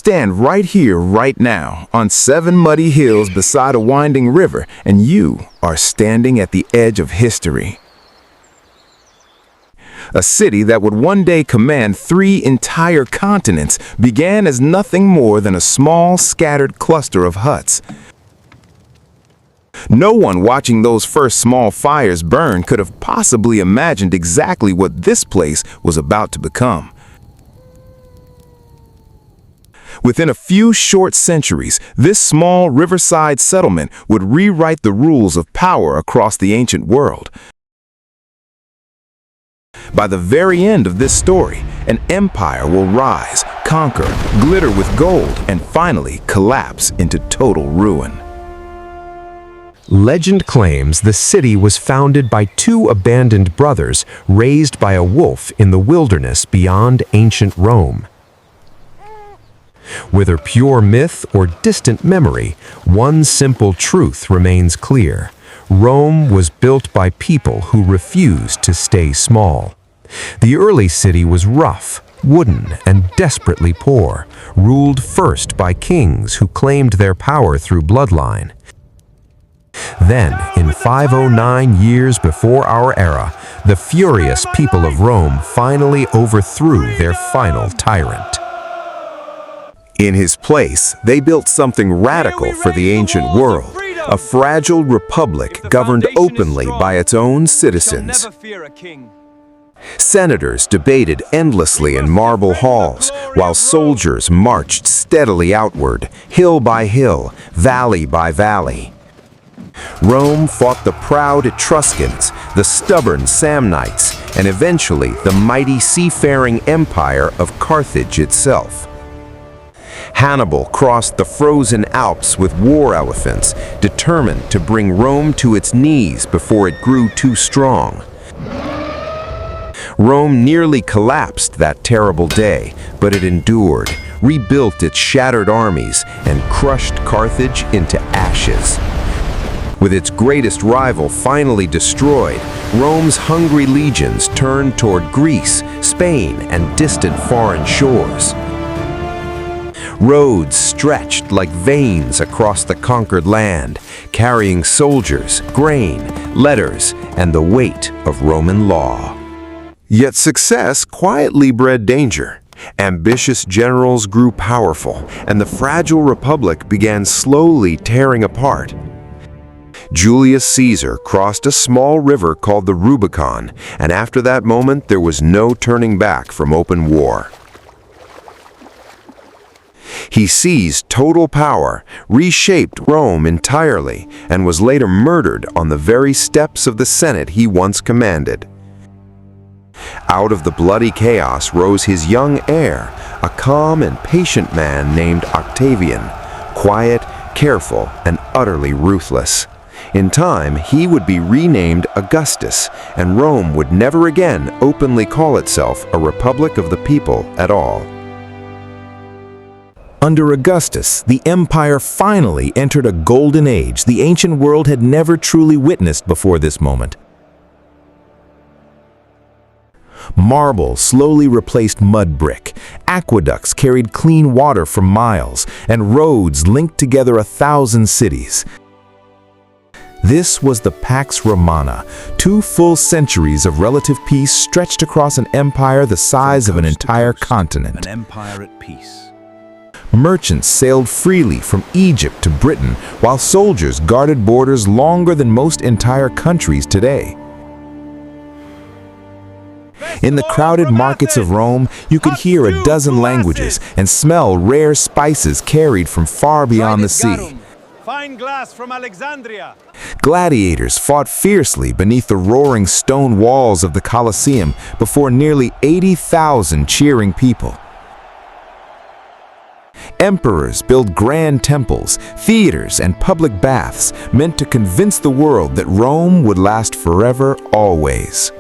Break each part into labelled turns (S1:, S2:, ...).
S1: stand right here, right now, on 7 muddy hills beside a winding river, and you are standing at the edge of history. A city that would one day command 3 entire continents began as nothing more than a small, scattered cluster of huts. No one watching those first small fires burn could have possibly imagined exactly what this place was about to become. Within a few short centuries, this small riverside settlement would rewrite the rules of power across the ancient world. By the very end of this story, an empire will rise, conquer, glitter with gold, and finally collapse into total ruin.
S2: Legend claims the city was founded by 2 abandoned brothers raised by a wolf in the wilderness beyond ancient Rome. Whether pure myth or distant memory, one simple truth remains clear. Rome was built by people who refused to stay small. The early city was rough, wooden, and desperately poor, ruled first by kings who claimed their power through bloodline. Then, in 509 years before our era, the furious people of Rome finally overthrew their final tyrant.
S1: In his place, they built something radical for the ancient world, a fragile republic governed openly by its own citizens. Senators debated endlessly in marble halls, while soldiers marched steadily outward, hill by hill, valley by valley. Rome fought the proud Etruscans, the stubborn Samnites, and eventually the mighty seafaring empire of Carthage itself. Hannibal crossed the frozen Alps with war elephants, determined to bring Rome to its knees before it grew too strong. Rome nearly collapsed that terrible day, but it endured, rebuilt its shattered armies, and crushed Carthage into ashes. With its greatest rival finally destroyed, Rome's hungry legions turned toward Greece, Spain, and distant foreign shores. Roads stretched like veins across the conquered land, carrying soldiers, grain, letters, and the weight of Roman law. Yet success quietly bred danger. Ambitious generals grew powerful, and the fragile republic began slowly tearing apart. Julius Caesar crossed a small river called the Rubicon, and after that moment there was no turning back from open war. He seized total power, reshaped Rome entirely, and was later murdered on the very steps of the Senate he once commanded. Out of the bloody chaos rose his young heir, a calm and patient man named Octavian, quiet, careful, and utterly ruthless. In time, he would be renamed Augustus, and Rome would never again openly call itself a republic of the people at all. Under Augustus, the empire finally entered a golden age the ancient world had never truly witnessed before this moment. Marble slowly replaced mud brick, aqueducts carried clean water for miles, and roads linked together 1,000 cities. This was the Pax Romana, 2 full centuries of relative peace stretched across an empire the size of an entire continent.
S3: An empire at peace.
S1: Merchants sailed freely from Egypt to Britain, while soldiers guarded borders longer than most entire countries today. In the crowded markets of Rome, you could hear a dozen languages and smell rare spices carried from far beyond the sea.
S3: Fine glass from Alexandria.
S1: Gladiators fought fiercely beneath the roaring stone walls of the Colosseum before nearly 80,000 cheering people. Emperors built grand temples, theaters, and public baths meant to convince the world that Rome would last forever, always.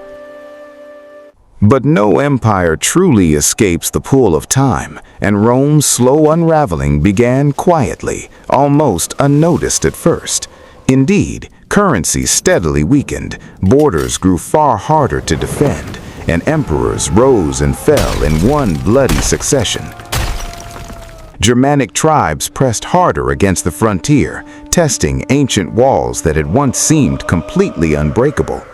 S1: But no empire truly escapes the pool of time, and Rome's slow unraveling began quietly, almost unnoticed at first. Indeed, currency steadily weakened, borders grew far harder to defend, and emperors rose and fell in one bloody succession. Germanic tribes pressed harder against the frontier, testing ancient walls that had once seemed completely unbreakable.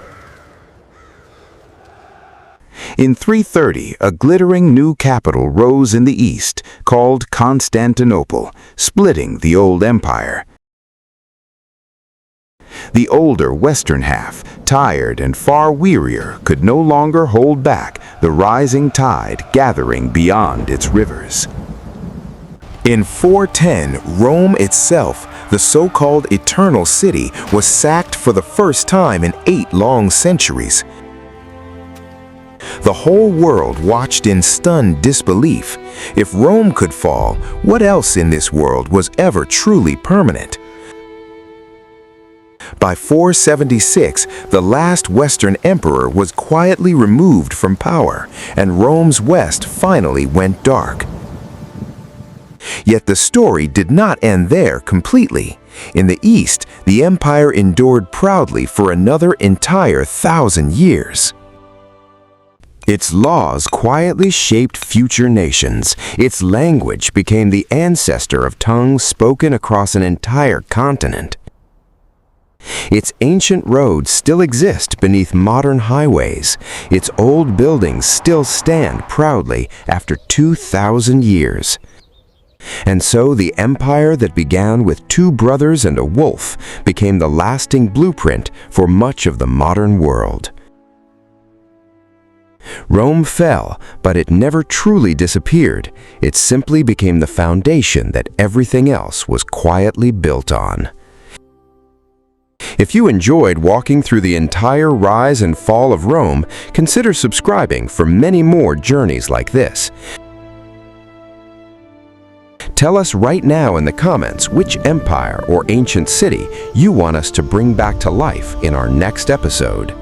S1: In 330, a glittering new capital rose in the east, called Constantinople, splitting the old empire. The older western half, tired and far wearier, could no longer hold back the rising tide gathering beyond its rivers. In 410, Rome itself, the so-called Eternal City, was sacked for the first time in 8 long centuries. The whole world watched in stunned disbelief. If Rome could fall, what else in this world was ever truly permanent? By 476, the last Western emperor was quietly removed from power, and Rome's west finally went dark. Yet the story did not end there completely. In the east, the empire endured proudly for another entire 1,000 years. Its laws quietly shaped future nations. Its language became the ancestor of tongues spoken across an entire continent. Its ancient roads still exist beneath modern highways. Its old buildings still stand proudly after 2,000 years. And so the empire that began with 2 brothers and a wolf became the lasting blueprint for much of the modern world. Rome fell, but it never truly disappeared. It simply became the foundation that everything else was quietly built on. If you enjoyed walking through the entire rise and fall of Rome, consider subscribing for many more journeys like this. Tell us right now in the comments which empire or ancient city you want us to bring back to life in our next episode.